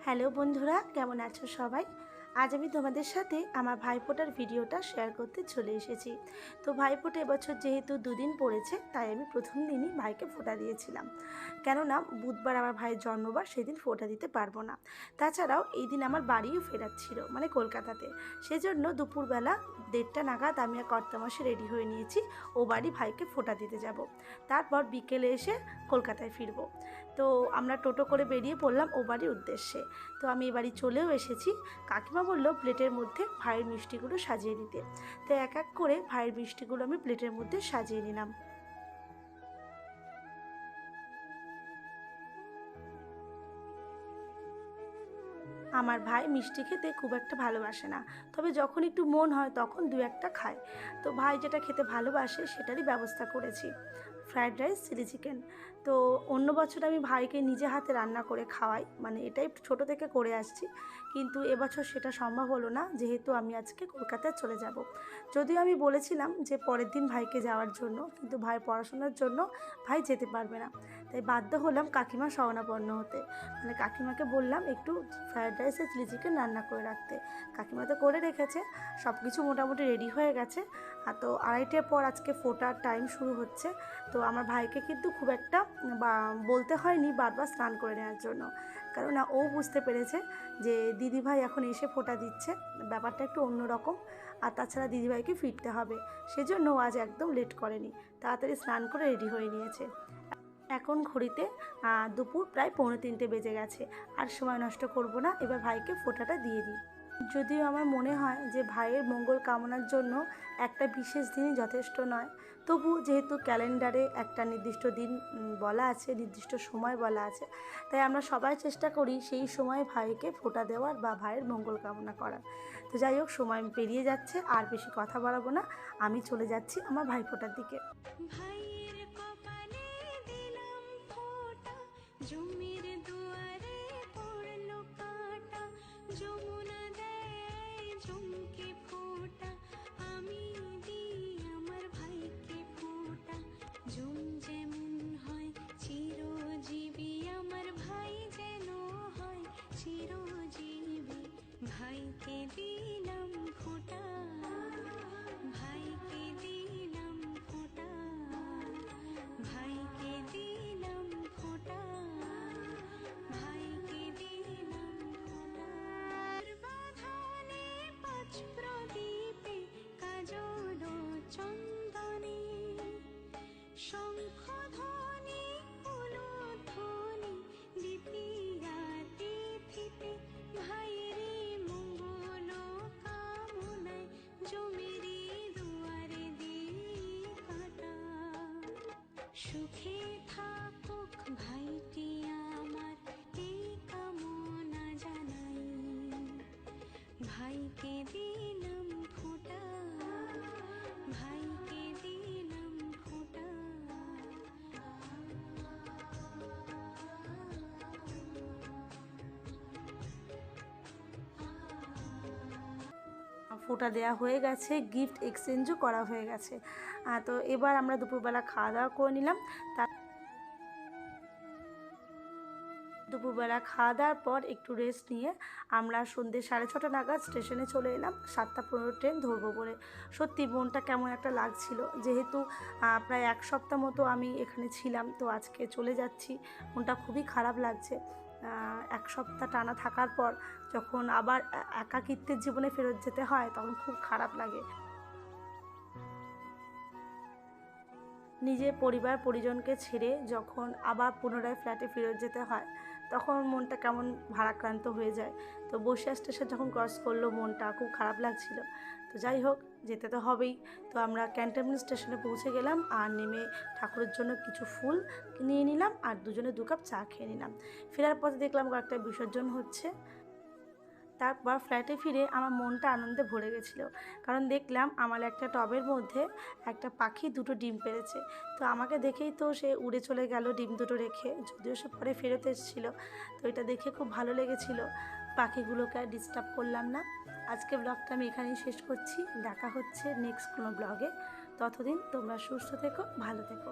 Hello বন্ধুরা, কেমন আছো সবাই? আজ আমি তোমাদের সাথে আমার ভাইফোঁটার ভিডিওটা শেয়ার করতে চলে এসেছি। তো ভাইফোঁটা এবছর যেহেতু দুদিন পড়েছে, তাই আমি প্রথম দিনই ভাইকে ফোঁটা দিয়েছিলাম। কেননা বুধবার আমার ভাইয়ের জন্মবার, সেদিন ফোঁটা দিতে পারবো না। তাছাড়াও এই দিন আমার বাড়িও ফেরার ছিল, মানে কলকাতাতে। সেজন্য দুপুরবেলা 1:30টা নাগাদ আমি আর কর্তামশাই রেডি হয়ে নিয়েছি, ও বাড়ি ভাইকে ফোঁটা দিতে যাব। তারপর বিকেলে এসে কলকাতায় ফিরবো। তো আমরা টোটো করে বেরিয়ে পড়লাম ও বাড়ির উদ্দেশ্যে। তো আমি এ বাড়ি চলেও এসেছি। কাকিমা বলল প্লেটের মধ্যে ভাইয়ের মিষ্টিগুলো সাজিয়ে নিতে। তো এক এক করে ভাইয়ের মিষ্টিগুলো আমি প্লেটের মধ্যে সাজিয়ে নিলাম। আমার ভাই মিষ্টি খেতে খুব একটা ভালোবাসে না, তবে যখন একটু মন হয় তখন দু একটা খায়। তো ভাই যেটা খেতে ভালোবাসে সেটারই ব্যবস্থা করেছি, ফ্রায়েড রাইস, চিলি চিকেন। তো অন্য বছর আমি ভাইকে নিজে হাতে রান্না করে খাওয়াই, মানে এটাই ছোটো থেকে করে আসছি। কিন্তু এবছর সেটা সম্ভব হলো না, যেহেতু আমি আজকে কলকাতায় চলে যাব। যদিও আমি বলেছিলাম যে পরের দিন ভাইকে যাওয়ার জন্য, কিন্তু ভাই পড়াশোনার জন্য ভাই যেতে পারবে না। তাই বাধ্য হলাম কাকিমা শরণাপন্ন হতে। মানে কাকিমাকে বললাম একটু ফ্রায়েড রাইস আর চিলি চিকেন রান্না করে রাখতে। কাকিমা তো করে রেখেছে, সব কিছু মোটামুটি রেডি হয়ে গেছে। আর তো 2:30টার পর আজকে ফোটার টাইম শুরু হচ্ছে। তো আমার ভাইকে কিন্তু খুব একটা বলতে হয়নি বারবার স্নান করে নেওয়ার জন্য, কেননা ও বুঝতে পেরেছে যে দিদিভাই এখন এসে ফোঁটা দিচ্ছে, ব্যাপারটা একটু অন্যরকম। আর তাছাড়া দিদিভাইকে ফিরতে হবে, সেজন্য ও আজ একদম লেট করেনি, তাড়াতাড়ি স্নান করে রেডি হয়ে নিয়েছে। এখন ঘড়িতে দুপুর প্রায় 2:45 বেজে গেছে। আর সময় নষ্ট করব না, এবার ভাইকে ফোঁটাটা দিয়ে দিই। যদিও আমার মনে হয় যে ভাইয়ের মঙ্গল কামনার জন্য একটা বিশেষ দিনই যথেষ্ট নয়, তবু যেহেতু ক্যালেন্ডারে একটা নির্দিষ্ট দিন বলা আছে, নির্দিষ্ট সময় বলা আছে, তাই আমরা সবাই চেষ্টা করি সেই সময় ভাইকে ফোঁটা দেওয়ার বা ভাইয়ের মঙ্গল কামনা করার। তো যাই হোক, সময় পেরিয়ে যাচ্ছে, আর বেশি কথা বাড়াবো না, আমি চলে যাচ্ছি আমার ভাইফোঁটার দিকে। ভাইয়ের কপালে দিলাম ফোঁটা, জমির দুয়ারে পড়লো কাঁটা, যমুনা দেয় জমকে ফোঁটা, আমি দিই আমার ভাইকে ফোঁটা। জম যেমন হয় চিরজীবী, আমার ভাই যেন হয় চিরজীবী। ভাইকে দিলাম ফোঁটা, ভাইকে দিলাম ফোঁটা, ভাইকে দিলাম ফোঁটা, ভাইকে দিলাম ফোঁটা। বাঁধনে 5 প্রদীপে কাজল চন্দনে, শঙ্খধ্বনি উলুধ্বনি দ্বিতীয়া তিথিতে, ভাইয়েরে মঙ্গল কামনায় জমিরি দুয়ারে দিই কাঁটা। সুখে থাকুক ভাইটি আমার, এই কামনা জানাই। ভাইকে দিলাম ফোঁটা, ভাইকে দিলাম ফোঁটা। ফোঁটা দেওয়া হয়ে গেছে, গিফট এক্সচেঞ্জও করা হয়ে গেছে। তো এবার আমরা দুপুরবেলা খাওয়া দাওয়া করে নিলাম। দুপুরবেলা খাওয়া দাওয়ার পর একটু রেস্ট নিয়ে আমরা সন্ধ্যে 6:30 নাগাদ স্টেশনে চলে এলাম, 7:15 ট্রেন ধরবো বলে। সত্যি মনটা কেমন একটা লাগছিল, যেহেতু প্রায় 1 সপ্তাহ মতো আমি এখানে ছিলাম, তো আজকে চলে যাচ্ছি, মনটা খুবই খারাপ লাগছে। 1 সপ্তাহ টানা থাকার পর যখন আবার একাকিত্বের জীবনে ফেরত যেতে হয়, তখন খুব খারাপ লাগে। নিজের পরিবার পরিজনকে ছেড়ে যখন আবার পুনরায় ফ্ল্যাটে ফেরত যেতে হয়, তখন মনটা কেমন ভারাক্রান্ত হয়ে যায়। তো বসিরহাট স্টেশন যখন ক্রস করলো, মনটা খুব খারাপ লাগছিল। তো যাই হোক, যেতে তো হবেই। তো আমরা ক্যান্টনমেন্ট স্টেশনে পৌঁছে গেলাম, আর নেমে ঠাকুরের জন্য কিছু ফুল নিয়ে নিলাম, আর দুজনে 2 কাপ চা খেয়ে নিলাম। ফেরার পথে দেখলাম কয়েকটা বিসর্জন হচ্ছে। তারপর ফ্ল্যাটে ফিরে আমার মনটা আনন্দে ভরে গেছিলো, কারণ দেখলাম আমার একটা টবের মধ্যে একটা পাখি 2টো ডিম পেড়েছে। তো আমাকে দেখেই তো সে উড়ে চলে গেল ডিম 2টো রেখে, যদিও সে পরে ফেরত এসেছিলো। তো এটা দেখে খুব ভালো লেগেছিলো। পাখিগুলোকে আর ডিস্টার্ব করলাম না। আজকে ব্লগটা আমি এখানেই শেষ করছি, দেখা হচ্ছে নেক্সট কোনো ব্লগে। ততদিন তোমরা সুস্থ থেকো, ভালো থেকো।